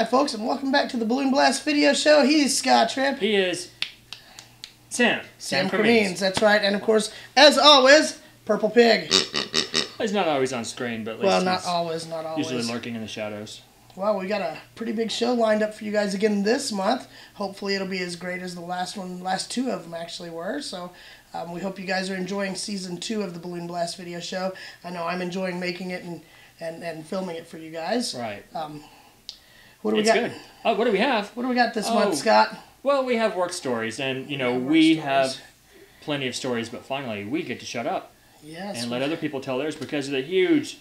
Hi folks, and welcome back to the Balloon Blast Video Show. He's Scott Tripp. He is Sam Koons, that's right. And of course, as always, Purple Pig. He's not always on screen, but at least well, not always. Usually lurking in the shadows. Well, we got a pretty big show lined up for you guys again this month. Hopefully it'll be as great as the last two of them actually were. So we hope you guys are enjoying Season 2 of the Balloon Blast Video Show. I know I'm enjoying making it and filming it for you guys. Right. What do we got? Good. Oh, what do we have? What do we got this month, Scott? Well, we have work stories, and we have plenty of stories, but finally we get to shut up. Yes. And let other people tell theirs because of the huge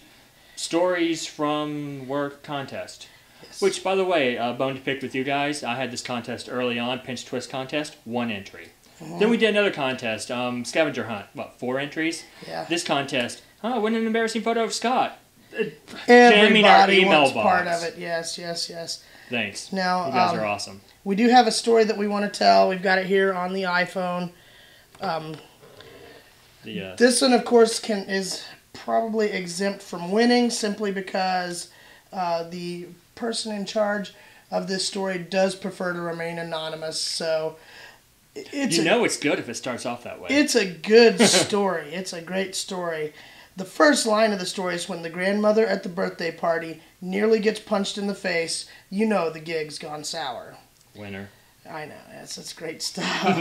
stories from work contest. Yes. Which, by the way, bone to pick with you guys. I had this contest early on, pinch twist contest, 1 entry. Then we did another contest, scavenger hunt, 4 entries? Yeah. This contest, what an embarrassing photo of Scott. Everybody wants part of it. Yes. Thanks. Now, you guys are awesome. We do have a story that we want to tell. We've got it here on the iPhone. This one, of course, is probably exempt from winning simply because the person in charge of this story does prefer to remain anonymous. So it's good if it starts off that way. It's a good story. It's a great story. The first line of the story is when the grandmother at the birthday party nearly gets punched in the face. You know the gig's gone sour. Winner. I know. That's great stuff. All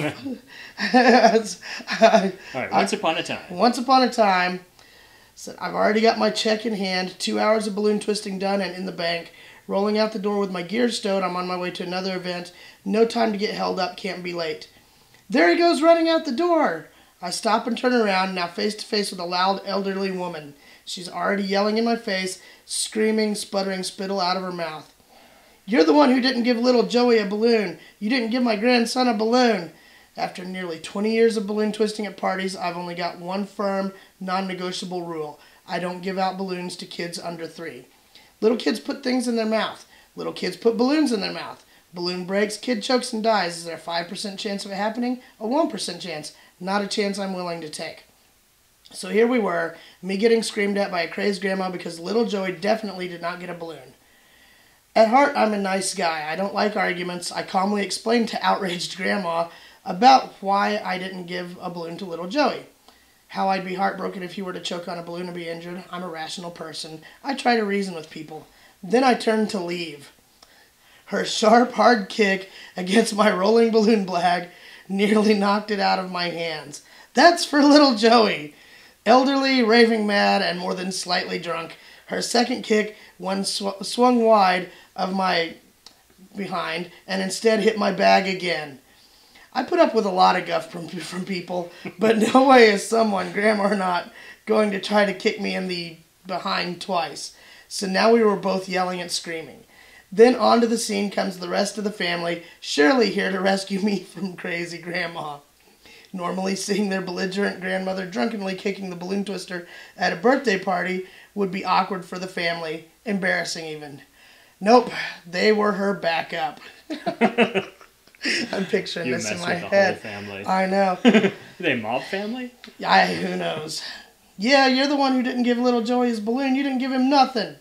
right, once upon a time. Once upon a time, said, I've already got my check in hand, 2 hours of balloon twisting done and in the bank. Rolling out the door with my gear stowed, I'm on my way to another event. No time to get held up, can't be late. There he goes running out the door. I stop and turn around, now face to face with a loud elderly woman. She's already yelling in my face, screaming, sputtering spittle out of her mouth. You're the one who didn't give little Joey a balloon. You didn't give my grandson a balloon. After nearly 20 years of balloon twisting at parties, I've only got one firm, non-negotiable rule. I don't give out balloons to kids under 3. Little kids put things in their mouth. Little kids put balloons in their mouth. Balloon breaks, kid chokes and dies. Is there a 5% chance of it happening? A 1% chance. Not a chance I'm willing to take. So here we were, me getting screamed at by a crazed grandma because little Joey definitely did not get a balloon. At heart, I'm a nice guy. I don't like arguments. I calmly explained to outraged grandma about why I didn't give a balloon to little Joey. How I'd be heartbroken if he were to choke on a balloon and be injured. I'm a rational person. I try to reason with people. Then I turned to leave. Her sharp, hard kick against my rolling balloon blag nearly knocked it out of my hands. That's for little Joey. Elderly, raving mad, and more than slightly drunk. Her second kick swung wide of my behind and instead hit my bag again. I put up with a lot of guff from people, but no way is someone, grandma or not, going to try to kick me in the behind twice. So now we were both yelling and screaming. Then onto the scene comes the rest of the family, surely here to rescue me from crazy grandma. Normally seeing their belligerent grandmother drunkenly kicking the balloon twister at a birthday party would be awkward for the family, embarrassing even. Nope, they were her backup. I'm picturing this in my head. Whole family. I know. Are they a mob family? Who knows? Yeah, you're the one who didn't give little Joey his balloon. You didn't give him nothing.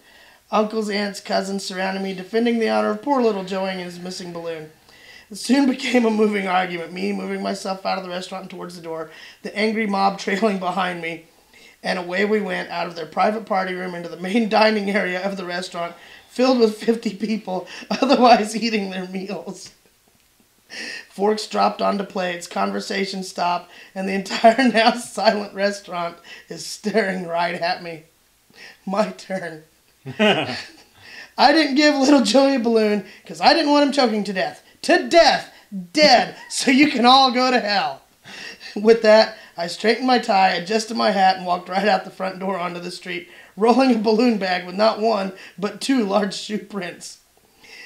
Uncles, aunts, cousins surrounded me, defending the honor of poor little Joey and his missing balloon. It soon became a moving argument, me moving myself out of the restaurant and towards the door, the angry mob trailing behind me, and away we went out of their private party room into the main dining area of the restaurant, filled with 50 people, otherwise eating their meals. Forks dropped onto plates, conversation stopped, and the entire now silent restaurant is staring right at me. My turn. I didn't give little Joey a balloon because I didn't want him choking to death. To death! Dead! So you can all go to hell. With that, I straightened my tie, adjusted my hat, and walked right out the front door onto the street, rolling a balloon bag with not one, but 2 large shoe prints.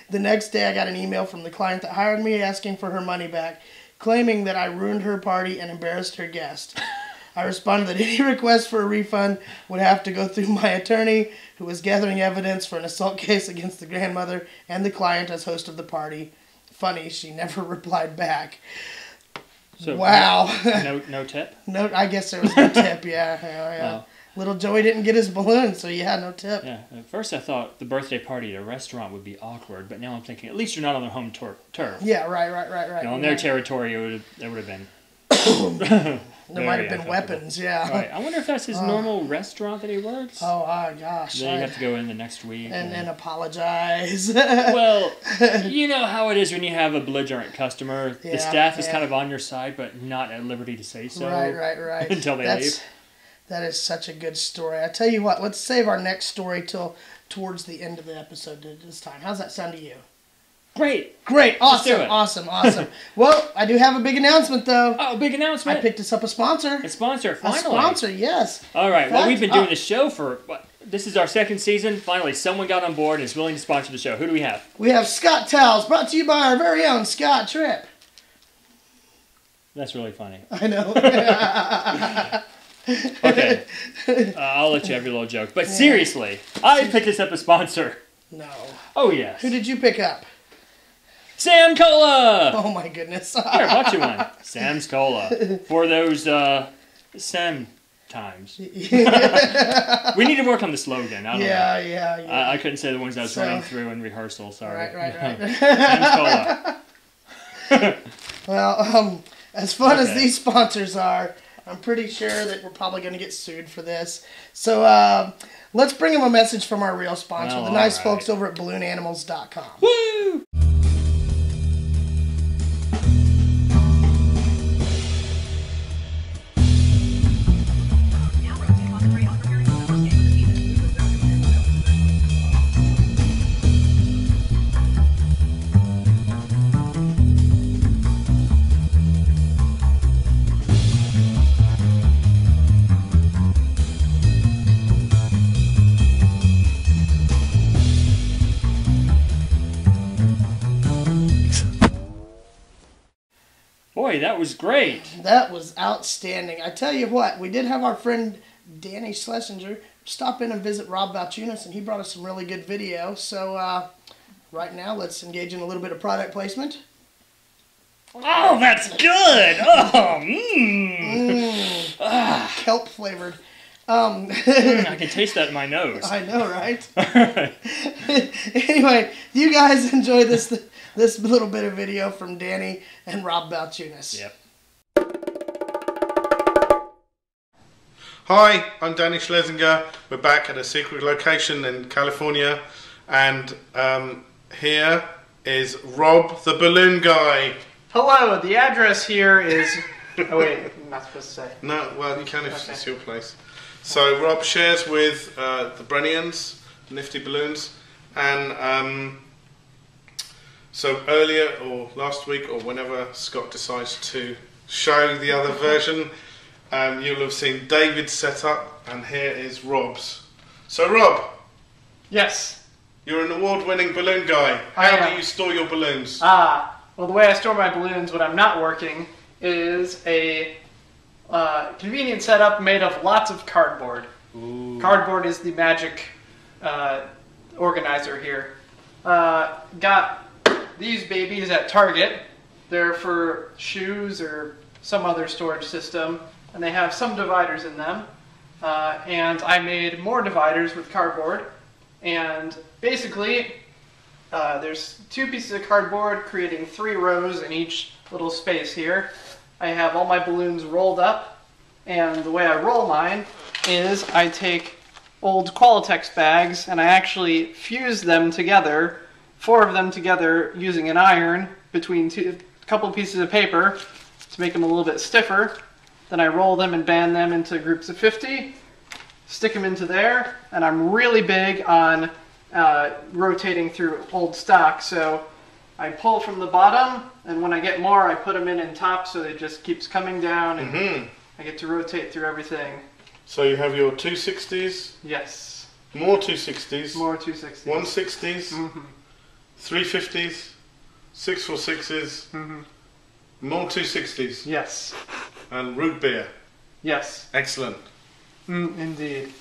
The next day, I got an email from the client that hired me asking for her money back, claiming that I ruined her party and embarrassed her guest. I responded that any request for a refund would have to go through my attorney, who was gathering evidence for an assault case against the grandmother and the client as host of the party. Funny, she never replied back. So, wow. No tip? No, I guess there was no tip, yeah. Little Joey didn't get his balloon, so you had no tip. Yeah. At first I thought the birthday party at a restaurant would be awkward, but now I'm thinking at least you're not on their home turf. Yeah, right. You know, on their territory, it would have been. There might have been weapons, yeah. Right. I wonder if that's his normal restaurant that he works. Oh, gosh. Then you have to go in the next week. And apologize. Well, you know how it is when you have a belligerent customer. Yeah, the staff is kind of on your side, but not at liberty to say so. Right. Until they leave. That is such a good story. I tell you what, let's save our next story till towards the end of the episode this time. How's that sound to you? Great. Awesome. Well, I do have a big announcement, though. Oh, big announcement. I picked us up a sponsor. A sponsor, finally. A sponsor, yes. All right, well, we've been doing the show for, this is our second season. Finally, someone got on board and is willing to sponsor the show. Who do we have? We have Scott Towels, brought to you by our very own Scott Tripp. That's really funny. I know. Okay. I'll let you have your little joke. But seriously, I picked us up a sponsor. No. Oh, yes. Who did you pick up? Sam Cola! Oh, my goodness. Here, I bought you one. Sam's Cola. For those Sam times. We need to work on the slogan. I don't know. Yeah. I couldn't say the ones I was running through in rehearsal. Sorry. Right. Sam's Cola. Well, as fun as these sponsors are, I'm pretty sure that we're probably going to get sued for this. So let's bring them a message from our real sponsor, the nice folks over at BalloonAnimals.com. Woo! Boy, that was great. That was outstanding. I tell you what, we did have our friend Danny Schlesinger stop in and visit Rob Balchunas, and he brought us some really good video. So right now, let's engage in a little bit of product placement. Oh, that's good! Oh, Kelp flavored. I can taste that in my nose. I know, right? Anyway, you guys enjoy this little bit of video from Danny and Rob Balchunas. Yep. Hi, I'm Danny Schlesinger. We're back at a secret location in California, and here is Rob, the balloon guy. Hello, the address here is... Oh wait, I'm not supposed to say. No, well, you can if it's your place. So Rob shares with the Brennians, Nifty Balloons, and so earlier or last week or whenever Scott decides to show the other version, you'll have seen David's setup, and here is Rob's. So Rob. Yes. You're an award-winning balloon guy. How do you store your balloons? Well, the way I store my balloons when I'm not working is a convenient setup made of lots of cardboard. Ooh. Cardboard is the magic organizer here. Got these babies at Target. They're for shoes or some other storage system, and they have some dividers in them. And I made more dividers with cardboard, and basically there's 2 pieces of cardboard creating 3 rows in each little space here. I have all my balloons rolled up, and the way I roll mine is I take old Qualitex bags and I actually fuse them together, 4 of them together using an iron between a couple pieces of paper to make them a little bit stiffer. Then I roll them and band them into groups of 50, stick them into there, and I'm really big on rotating through old stock, so I pull from the bottom, and when I get more, I put them in top, so it just keeps coming down, and I get to rotate through everything. So you have your 260s. Yes. More 260s. More 260s. 160s. 350s. 646s. More 260s. Yes. And root beer. Yes. Excellent. Indeed.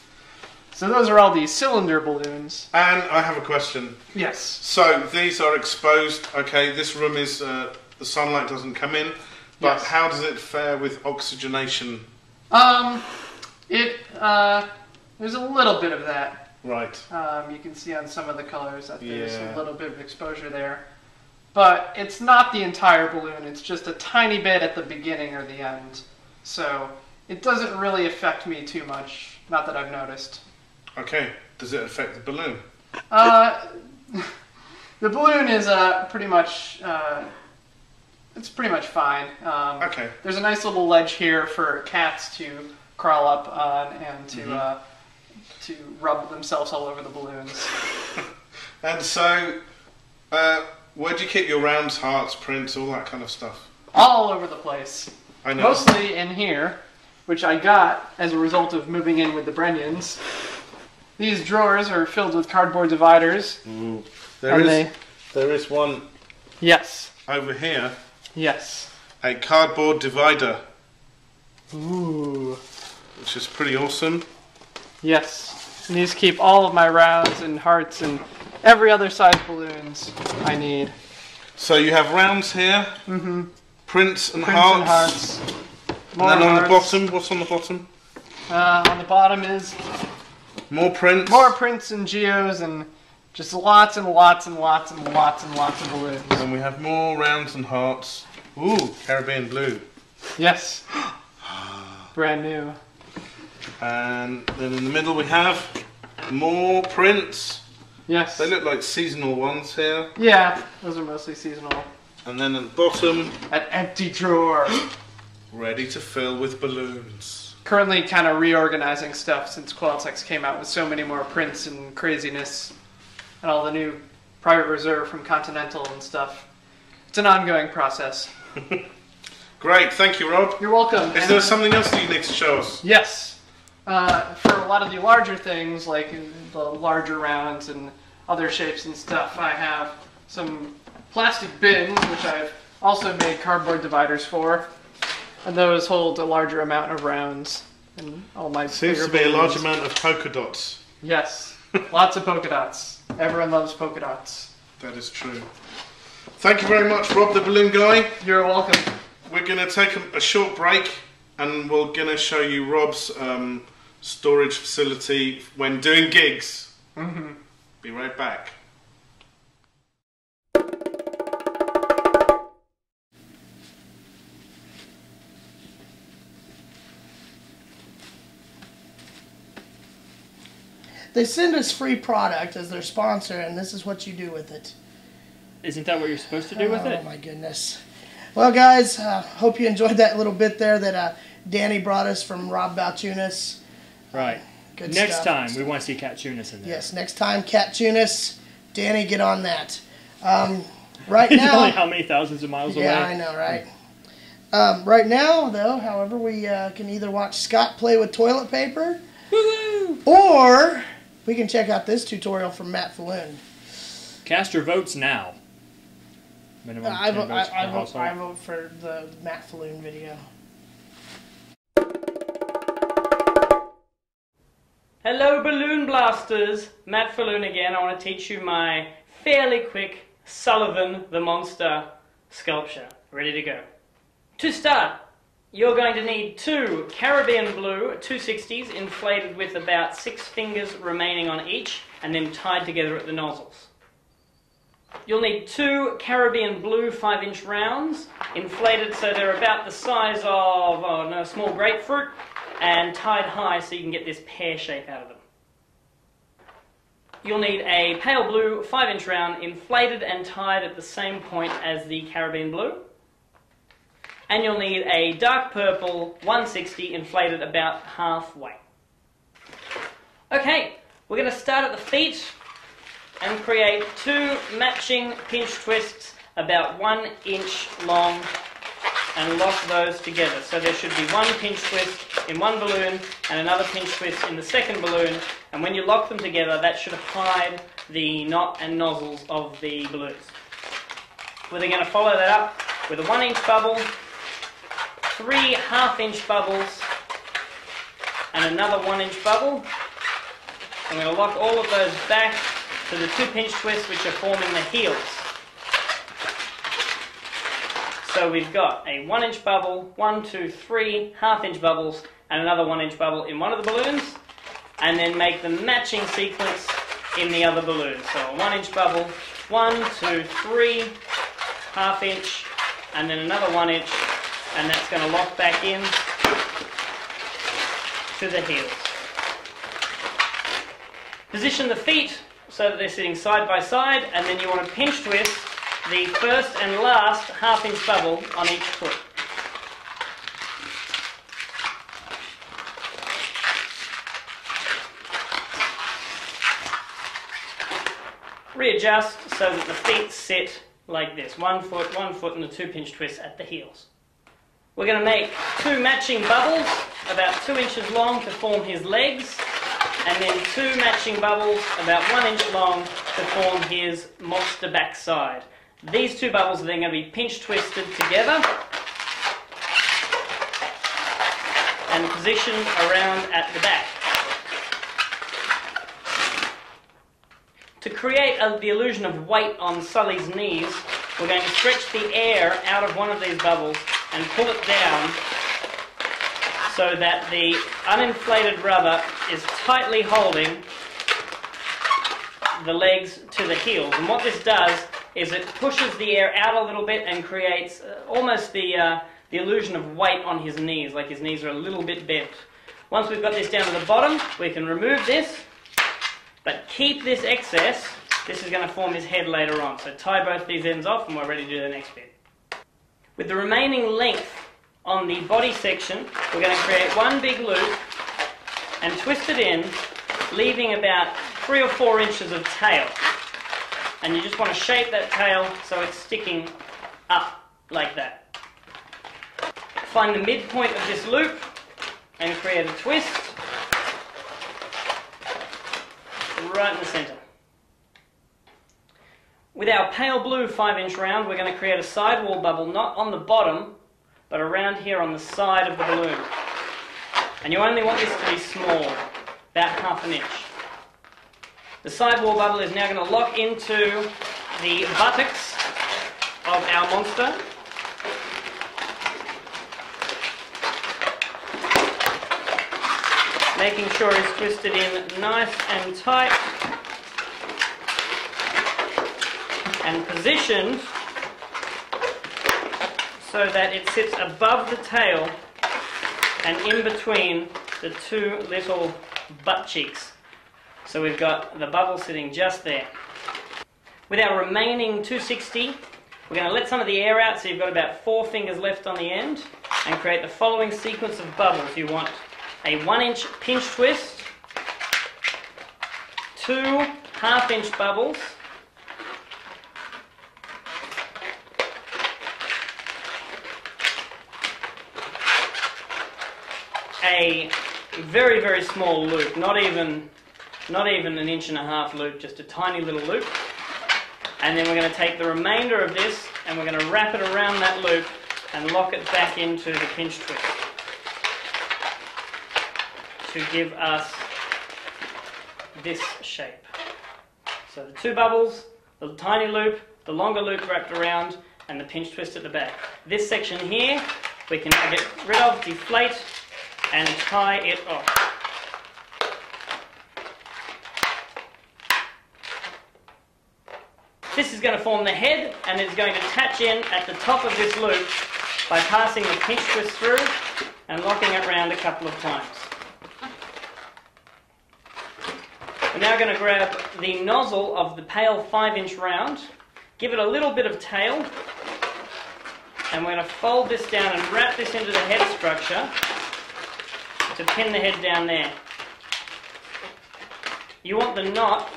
So those are all the cylinder balloons. And I have a question. Yes. So these are exposed. Okay, this room is the sunlight doesn't come in, but Yes. how does it fare with oxygenation? There's a little bit of that. Right. You can see on some of the colors that there's Yeah. a little bit of exposure there. But it's not the entire balloon, it's just a tiny bit at the beginning or the end. So it doesn't really affect me too much, not that I've noticed. Okay. Does it affect the balloon? The balloon is pretty much, it's pretty much fine. Okay. There's a nice little ledge here for cats to crawl up on and to rub themselves all over the balloons. And so, where do you keep your rounds, hearts, prints, all that kind of stuff? All over the place. I know. Mostly in here, which I got as a result of moving in with the Brenians. These drawers are filled with cardboard dividers. Ooh. There is one Yes. over here, Yes. a cardboard divider, Ooh. which is pretty awesome. Yes. And these keep all of my rounds and hearts and every other size balloons I need. So you have rounds here, prints and Prints hearts. and hearts. And More then on the hearts. bottom, what's on the bottom? On the bottom is More prints. more prints and geos and just lots and lots and lots and lots and lots of balloons. And we have more rounds and hearts. Ooh, Caribbean blue. Yes. Brand new. And then in the middle we have more prints. Yes. They look like seasonal ones here. Yeah, those are mostly seasonal. And then at the bottom, An empty drawer. ready to fill with balloons. Currently kind of reorganizing stuff since Qualtex came out with so many more prints and craziness. And all the new private reserve from Continental and stuff. It's an ongoing process. Great, thank you, Rob. You're welcome. Is there something else that you need to show us? Yes. For a lot of the larger things, like the larger rounds and other shapes and stuff, I have some plastic bins, which I've also made cardboard dividers for. And those hold a larger amount of rounds. And all my Seems bigger to be a large balloons. amount of polka dots. Yes. Lots of polka dots. Everyone loves polka dots. That is true. Thank you very much, Rob the Balloon Guy. You're welcome. We're going to take a short break and we're going to show you Rob's storage facility when doing gigs. Be right back. They send us free product as their sponsor, and this is what you do with it. Isn't that what you're supposed to do with it? Oh my goodness. Well, guys, hope you enjoyed that little bit there that Danny brought us from Rob Balchunas. Right. Good Next stuff. time, we want to see Cat Tunis in there. Yes, next time, Cat Tunis. Danny, get on that. Right He's now... only how many thousands of miles away? Yeah, I know, right? Right now, though, however, we can either watch Scott play with toilet paper, or we can check out this tutorial from Matt Falloon. Cast your votes now. Minimum I 10 votes per household. vote for the Matt Falloon video. Hello Balloon Blasters, Matt Falloon again. I want to teach you my fairly quick Sullivan the Monster sculpture. Ready to go. To start, you're going to need 2 Caribbean Blue 260s inflated with about 6 fingers remaining on each and then tied together at the nozzles. You'll need 2 Caribbean Blue 5-inch rounds inflated so they're about the size of a small grapefruit and tied high so you can get this pear shape out of them. You'll need a pale blue 5-inch round inflated and tied at the same point as the Caribbean Blue. And you'll need a dark purple 160 inflated about halfway. Okay, we're going to start at the feet and create 2 matching pinch twists about 1 inch long and lock those together. So there should be 1 pinch twist in one balloon and another pinch twist in the second balloon, and when you lock them together that should hide the knot and nozzles of the balloons. We're then going to follow that up with a 1-inch bubble, 3 half-inch bubbles and another 1-inch bubble. I'm going to lock all of those back to the 2 pinch twists which are forming the heels. So we've got a 1-inch bubble, 1, 2, 3 half-inch bubbles, and another 1-inch bubble in one of the balloons, and then make the matching sequence in the other balloon. So a 1 inch bubble, 1, 2, 3, ½ inch, and then another 1 inch, and that's going to lock back in to the heels. Position the feet so that they're sitting side by side, and then you want to pinch twist the first and last ½ inch bubble on each foot. Readjust so that the feet sit like this. 1 foot, and a 2 pinch twist at the heels. We're going to make 2 matching bubbles about 2 inches long to form his legs, and then 2 matching bubbles about 1 inch long to form his monster backside. These 2 bubbles are then going to be pinch twisted together and positioned around at the back. To create the illusion of weight on Sully's knees, we're going to stretch the air out of one of these bubbles and pull it down so that the uninflated rubber is tightly holding the legs to the heels. And what this does is it pushes the air out a little bit and creates almost the illusion of weight on his knees, like his knees are a little bit bent. Once we've got this down to the bottom, we can remove this, but keep this excess. This is going to form his head later on. So tie both these ends off and we're ready to do the next bit. With the remaining length on the body section, we're going to create one big loop and twist it in, leaving about 3 or 4 inches of tail. And you just want to shape that tail so it's sticking up like that. Find the midpoint of this loop and create a twist right in the center. With our pale blue 5 inch round, we're going to create a sidewall bubble, not on the bottom, but around here on the side of the balloon. And you only want this to be small, about ½ an inch. The sidewall bubble is now going to lock into the buttocks of our monster. Making sure it's twisted in nice and tight and positioned so that it sits above the tail and in between the 2 little butt cheeks. So we've got the bubble sitting just there. With our remaining 260, we're going to let some of the air out so you've got about 4 fingers left on the end and create the following sequence of bubbles. You want a 1 inch pinch twist, 2 ½ inch bubbles, a very, very small loop, not even an 1.5 inch loop, just a tiny little loop. And then we're going to take the remainder of this and we're going to wrap it around that loop and lock it back into the pinch twist to give us this shape. So the 2 bubbles, the tiny loop, the longer loop wrapped around, and the pinch twist at the back. This section here we can now get rid of, deflate, and tie it off. This is going to form the head, and it's going to attach in at the top of this loop by passing the pinch twist through and locking it round a couple of times. We're now going to grab the nozzle of the pale 5 inch round, give it a little bit of tail, and we're going to fold this down and wrap this into the head structure to pin the head down there. You want the knot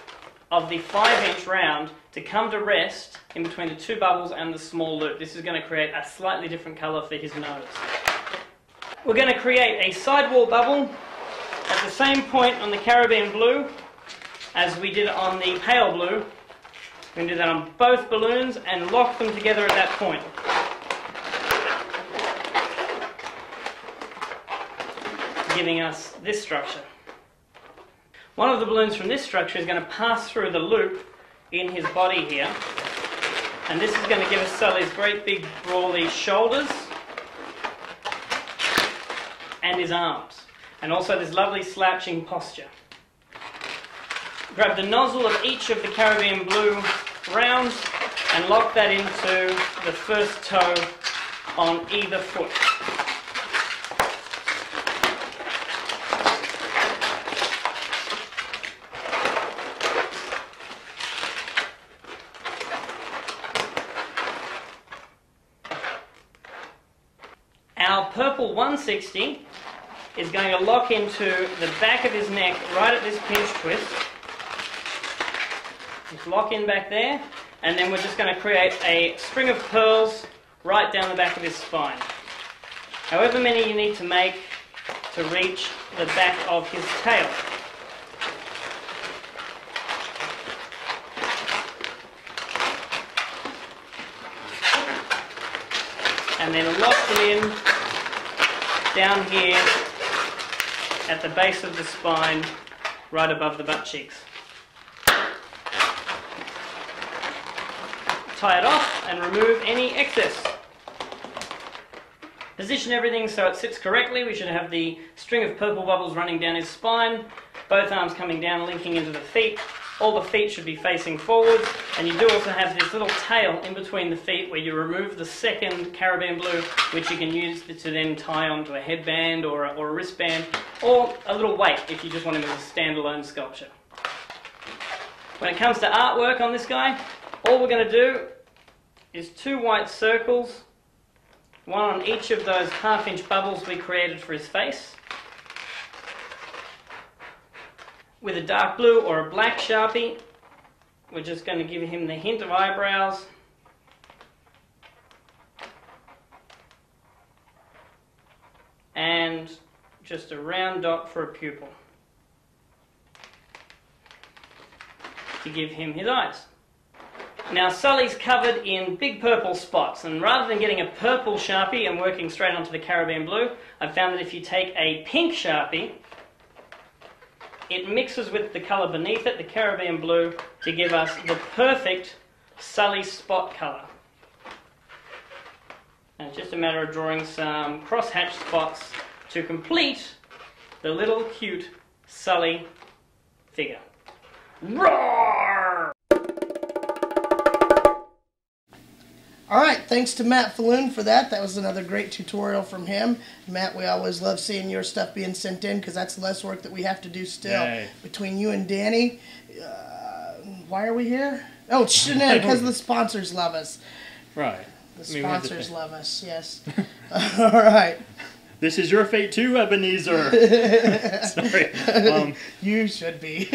of the 5 inch round to come to rest in between the 2 bubbles and the small loop. This is going to create a slightly different colour for his nose. We're going to create a sidewall bubble at the same point on the Caribbean blue as we did on the pale blue. We're going to do that on both balloons and lock them together at that point. Giving us this structure. One of the balloons from this structure is going to pass through the loop in his body here, and this is going to give us Sully's great big brawly shoulders and his arms, and also this lovely slouching posture. grab the nozzle of each of the Caribbean Blue rounds and lock that into the first toe on either foot. Our purple 160 is going to lock into the back of his neck right at this pinch twist. Just lock in back there, and then we're just going to create a string of pearls right down the back of his spine. However many you need to make to reach the back of his tail. And then lock it in down here at the base of the spine, right above the butt cheeks. Tie it off and remove any excess. Position everything so it sits correctly. We should have the string of purple bubbles running down his spine, both arms coming down, linking into the feet. All the feet should be facing forward, and you do also have this little tail in between the feet where you remove the second Caribbean Blue, which you can use to then tie onto a headband or a wristband, or a little weight if you just want him as a standalone sculpture. When it comes to artwork on this guy, all we're going to do is 2 white circles, one on each of those half-inch bubbles we created for his face, with a dark blue or a black Sharpie. We're just going to give him the hint of eyebrows. And just a round dot for a pupil to give him his eyes. Now Sully's covered in big purple spots, and rather than getting a purple Sharpie and working straight onto the Caribbean Blue, I've found that if you take a pink Sharpie, it mixes with the colour beneath it, the Caribbean Blue, to give us the perfect Sully spot colour. And it's just a matter of drawing some cross-hatch spots to complete the little cute Sully figure. Roar! Alright, thanks to Matt Falloon for that. That was another great tutorial from him. Matt, we always love seeing your stuff being sent in because that's less work that we have to do still. Yay. Between you and Danny, why are we here? Oh, because the sponsors love us. Right. The sponsors love us, yes. Alright. This is your fate too, Ebenezer. Sorry. You should be.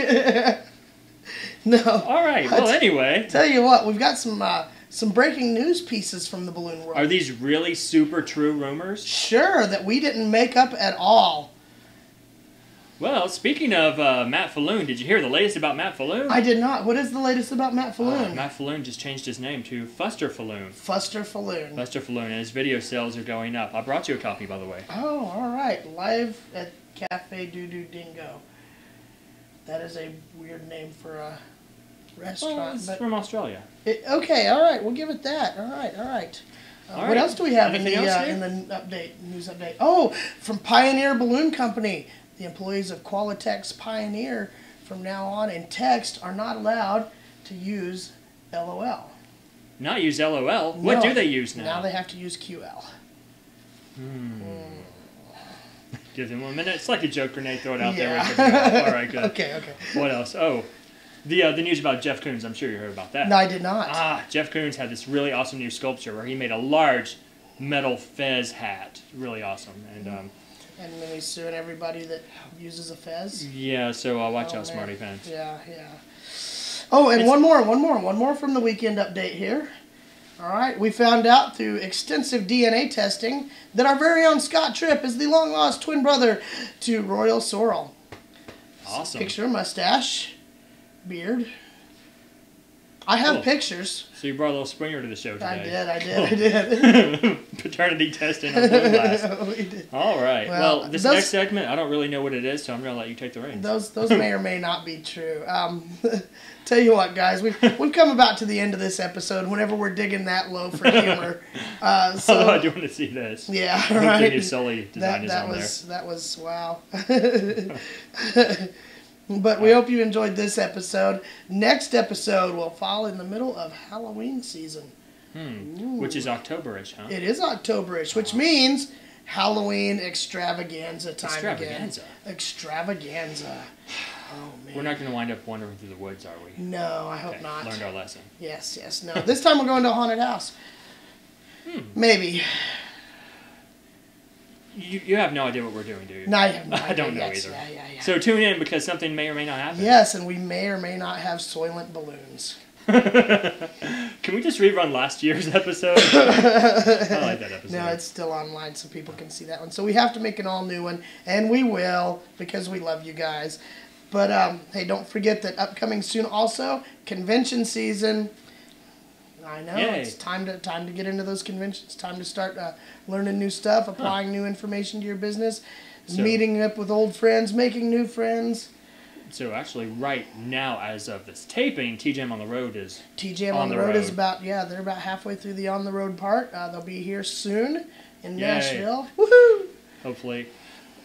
No. Alright, well anyway. Tell you what, we've got some breaking news pieces from the balloon world. Are these really super true rumors? Sure, that we didn't make up at all. Well, speaking of Matt Falloon, did you hear the latest about Matt Falloon? I did not. What is the latest about Matt Falloon? Matt Falloon just changed his name to Fuster Falloon. Fuster Falloon. Fuster Falloon, and his video sales are going up. I brought you a copy, by the way. Oh, all right. Live at Cafe Doo-Doo Dingo. That is a weird name for a restaurant. Well, it's from Australia. Okay, all right. We'll give it that. All right, all right. What else do we have in the news update? Oh, from Pioneer Balloon Company. The employees of Qualitex Pioneer from now on in text are not allowed to use LOL. Not use LOL? What do they use now? Now they have to use QL. Give them 1 minute. It's like a joke grenade. Throw it out there. All right, good. Okay. What else? Oh, the news about Jeff Koons. I'm sure you heard about that. No, I did not. Jeff Koons had this really awesome new sculpture where he made a large metal fez hat. Really awesome. And then he's suing everybody that uses a fez. Yeah, so watch out, smarty pants. Yeah. Oh, and one more from the weekend update here. All right, we found out through extensive DNA testing that our very own Scott Tripp is the long-lost twin brother to Royal Sorrel. Awesome. Picture, mustache, beard. I have pictures. So you brought a little Springer to the show today. I did. Paternity testing on Balloon Blast. We did. All right. Well, this next segment, I don't really know what it is, so I'm going to let you take the reins. Those may or may not be true. Tell you what, guys, we've come about to the end of this episode whenever we're digging that low for humor. Although I do want to see this. Yeah, right. The new Sully design is on there. That was, wow. But we hope you enjoyed this episode. Next episode will fall in the middle of Halloween season. Which is October-ish, huh? It is October-ish, which means Halloween extravaganza time again. Extravaganza. Oh, man. We're not going to wind up wandering through the woods, are we? No, I hope not. Learned our lesson. Yes. No, this time we're going to a haunted house. Maybe. You have no idea what we're doing, do you? No, I have no idea. I don't know either. either. Yeah. So tune in because something may or may not happen. Yes, and we may or may not have Soylent balloons. Can we just rerun last year's episode? I like that episode. No, it's still online so people can see that one. So we have to make an all-new one, and we will because we love you guys. But, hey, don't forget that upcoming soon also, convention season. I know. Yay. It's time to get into those conventions. Time to start learning new stuff, applying new information to your business, meeting up with old friends, making new friends. So actually, right now, as of this taping, TJM on the Road is TJM on the road is about they're about halfway through the on the road part. They'll be here soon in Nashville. Woohoo! Hopefully.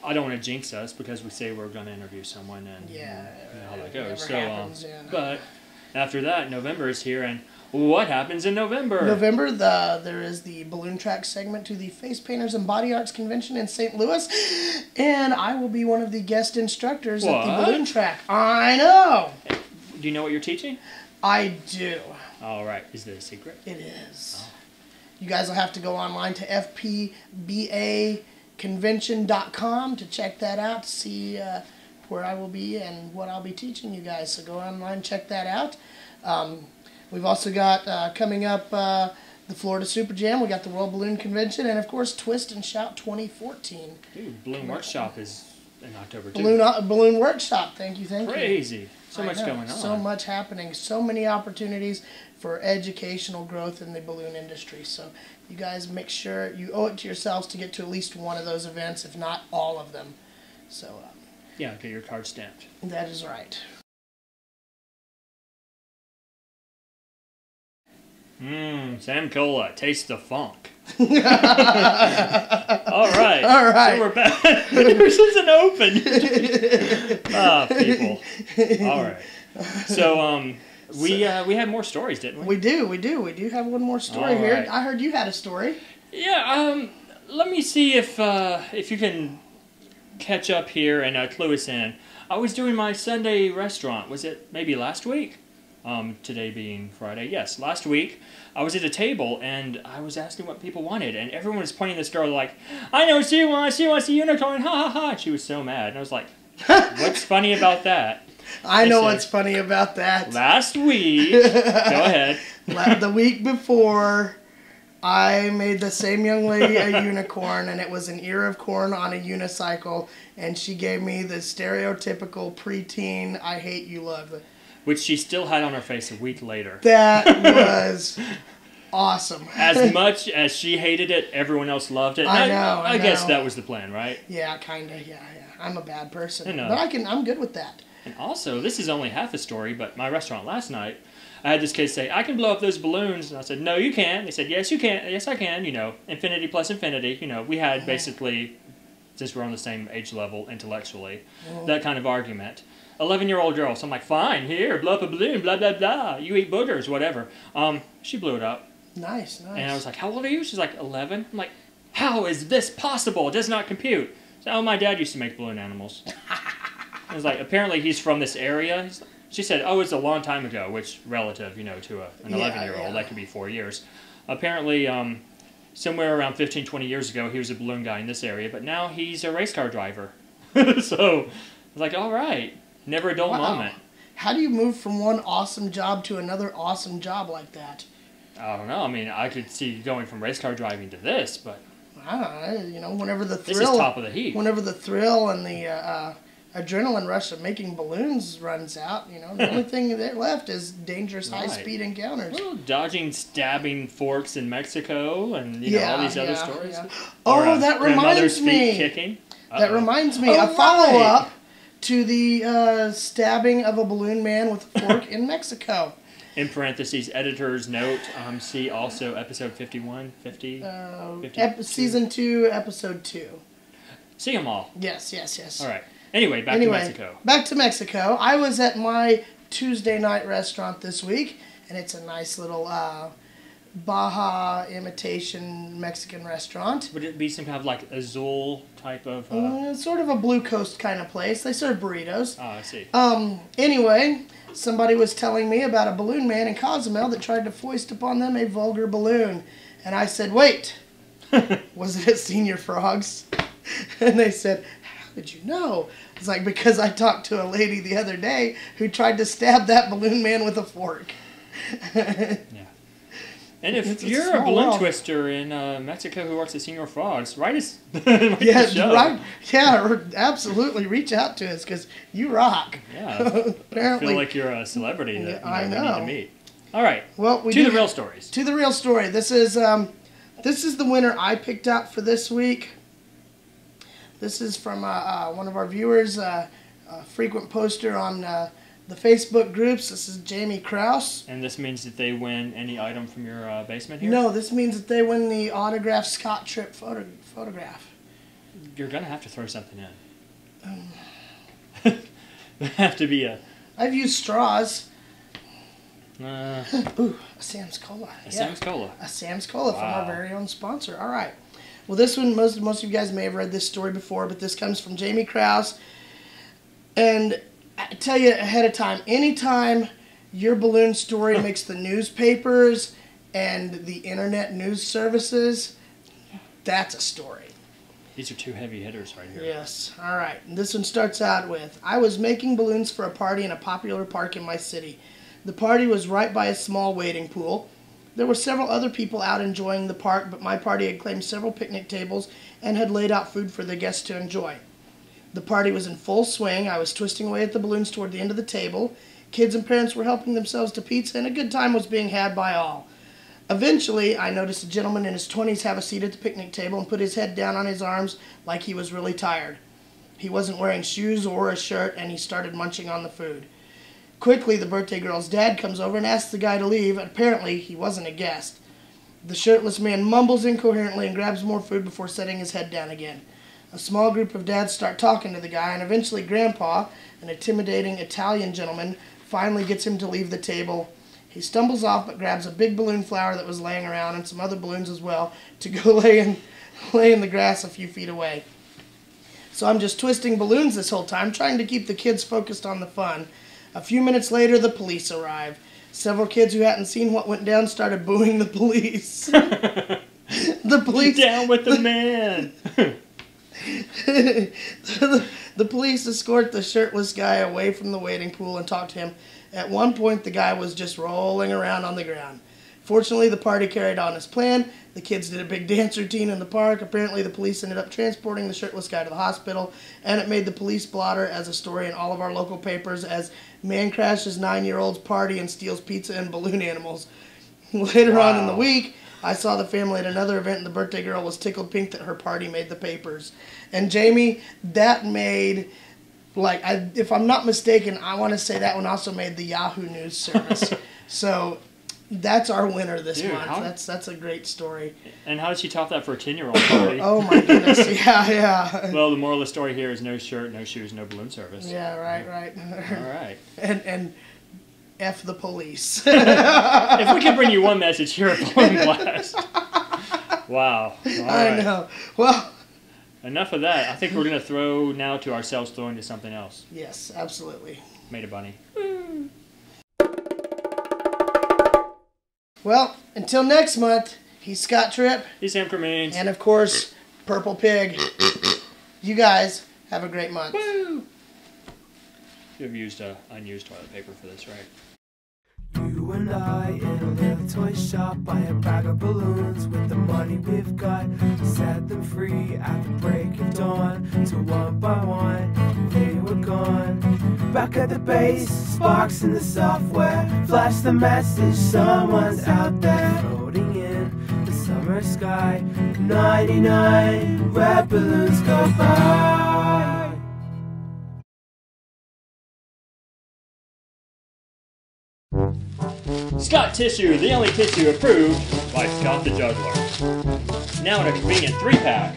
I don't want to jinx us because we say we're going to interview someone and you know how that goes. So, happens, but after that, November is here, and what happens in November? There is the balloon track segment to the Face Painters and Body Arts Convention in St. Louis, and I will be one of the guest instructors at the balloon track. I know. Do you know what you're teaching? I do. All right. Is it a secret? It is. Oh. You guys will have to go online to fpbaconvention.com to check that out, to see where I will be and what I'll be teaching you guys. So go online, check that out. We've also got coming up the Florida Super Jam. We got the World Balloon Convention, and of course Twist and Shout 2014. Dude, Balloon Workshop is in October too. Balloon Workshop. Thank you. Crazy. So much going on. So much happening. So many opportunities for educational growth in the balloon industry. So you guys make sure you owe it to yourselves to get to at least one of those events, if not all of them. So yeah, get your card stamped. That is right. Sam Cola, taste the funk. All right. So we're back. Yours isn't open. People. All right. So we had more stories, didn't we? We do have one more story here. Right. I heard you had a story. Yeah. Let me see if you can catch up here and clue us in. I was doing my Sunday restaurant. Was it maybe last week? Today being Friday. Yes, last week I was at a table and I was asking what people wanted, and everyone was pointing at this girl like, I know she wants a unicorn, ha ha ha. She was so mad, and I was like, what's funny about that? I know what's funny about that. Last week, go ahead. The week before, I made the same young lady a unicorn, and it was an ear of corn on a unicycle, and she gave me the stereotypical preteen I hate you look. Which she still had on her face a week later. That was awesome. As much as she hated it, everyone else loved it. I know. I guess that was the plan, right? Yeah, kind of. Yeah. I'm a bad person, but I'm good with that. And also, this is only half a story, but my restaurant last night, I had this kid say, I can blow up those balloons. And I said, no, you can't. They said, yes, you can. Yes, I can. You know, infinity plus infinity. You know, we had basically, since we're on the same age level intellectually, that kind of argument. 11-year-old girl. So I'm like, fine, here, blow up a balloon, blah, blah, blah. You eat boogers, whatever. She blew it up. Nice. And I was like, how old are you? She's like, 11. I'm like, how is this possible? It does not compute. So, oh, my dad used to make balloon animals. I was like, apparently he's from this area. She said, oh, it's a long time ago, which relative, you know, to an 11-year-old. That could be 4 years. Apparently, somewhere around 15, 20 years ago, he was a balloon guy in this area, but now he's a race car driver. So I was like, all right. Never a dull moment. How do you move from one awesome job to another awesome job like that? I don't know. I mean, I could see going from race car driving to this, but I don't know. You know, whenever the thrill, this is top of the heap. Whenever the thrill and the adrenaline rush of making balloons runs out, you know, the only thing that left is dangerous high-speed encounters. Well, dodging, stabbing forks in Mexico, and you know all these other stories. Yeah. Oh, that reminds me. Feet kicking. That reminds me. A follow-up to the stabbing of a balloon man with a fork in Mexico. In parentheses, editor's note, see also episode 51, 50, 52. Season 2, episode 2. See them all. Yes. All right. Anyway, back to Mexico. Back to Mexico. I was at my Tuesday night restaurant this week, and it's a nice little Baja imitation Mexican restaurant. Would it be some kind of like Azul type of... Sort of a Blue Coast kind of place. They serve burritos. Oh, I see. Anyway, somebody was telling me about a balloon man in Cozumel that tried to foist upon them a vulgar balloon. And I said, wait, was it at Senior Frogs? And they said, how did you know? It's like, because I talked to a lady the other day who tried to stab that balloon man with a fork. Yeah. And if you're a balloon twister in Mexico who works at Senior Frogs, write us. Absolutely. Reach out to us because you rock. Yeah. Apparently, I feel like you're a celebrity that I know. we need to meet. All right. Well, to the real stories. To the real story. This is the winner I picked out for this week. This is from one of our viewers, a frequent poster on the Facebook groups. This is Jamie Krause. And this means that they win any item from your basement here? No, this means that they win the autographed Scott Tripp photograph. You're going to have to throw something in. There have to be a... I've used straws. Ooh, a Sam's Cola. Sam's Cola. A Sam's Cola from our very own sponsor. All right. Well, this one, most of you guys may have read this story before, but this comes from Jamie Krause. And I tell you ahead of time, anytime your balloon story makes the newspapers and the internet news services, that's a story. These are two heavy hitters right here. Yes. All right. And this one starts out with, I was making balloons for a party in a popular park in my city. The party was right by a small wading pool. There were several other people out enjoying the park, but my party had claimed several picnic tables and had laid out food for the guests to enjoy. The party was in full swing. I was twisting away at the balloons toward the end of the table. Kids and parents were helping themselves to pizza, and a good time was being had by all. Eventually, I noticed a gentleman in his 20s have a seat at the picnic table and put his head down on his arms like he was really tired. He wasn't wearing shoes or a shirt, and he started munching on the food. Quickly, the birthday girl's dad comes over and asks the guy to leave. Apparently, he wasn't a guest. The shirtless man mumbles incoherently and grabs more food before setting his head down again. A small group of dads start talking to the guy, and eventually Grandpa, an intimidating Italian gentleman, finally gets him to leave the table. He stumbles off but grabs a big balloon flower that was laying around and some other balloons as well to go lay in the grass a few feet away. So I'm just twisting balloons this whole time, trying to keep the kids focused on the fun. A few minutes later, the police arrive. Several kids who hadn't seen what went down started booing the police. The police... Down with the man! The police escort the shirtless guy away from the wading pool and talk to him. At one point, the guy was just rolling around on the ground. Fortunately, the party carried on as planned. The kids did a big dance routine in the park. Apparently, the police ended up transporting the shirtless guy to the hospital, and it made the police blotter as a story in all of our local papers as man crashes 9-year-old's party and steals pizza and balloon animals. Later on in the week, I saw the family at another event, and the birthday girl was tickled pink that her party made the papers. And Jamie, that made, like, if I'm not mistaken, I want to say that one also made the Yahoo News service. So that's our winner this month. That's a great story. And how did she top that for a 10-year-old party? Oh my goodness, yeah. Well, the moral of the story here is no shirt, no shoes, no balloon service. Yeah, right. All right. And F the police. If we could bring you one message here at Balloon Blast. Wow. I know. Well, enough of that. I think we're going to throw now to ourselves throwing to something else. Yes, absolutely. Made a bunny. Well, until next month, he's Scott Tripp. He's Sam Cremines. And of course, Purple Pig. You guys have a great month. Woo! You've used unused toilet paper for this, right? You and I in a little toy shop, buy a bag of balloons with the money we've got. Set them free at the break of dawn, till one by one they were gone. Back at the base, sparks in the software, flash the message, someone's out there. Floating in the summer sky, 99 red balloons go by. Scott Tissue, the only tissue approved by Scott the Juggler. Now in a convenient 3-pack.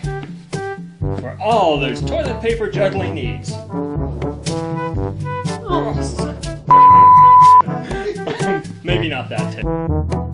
for all those toilet paper juggling needs. Maybe not that tip.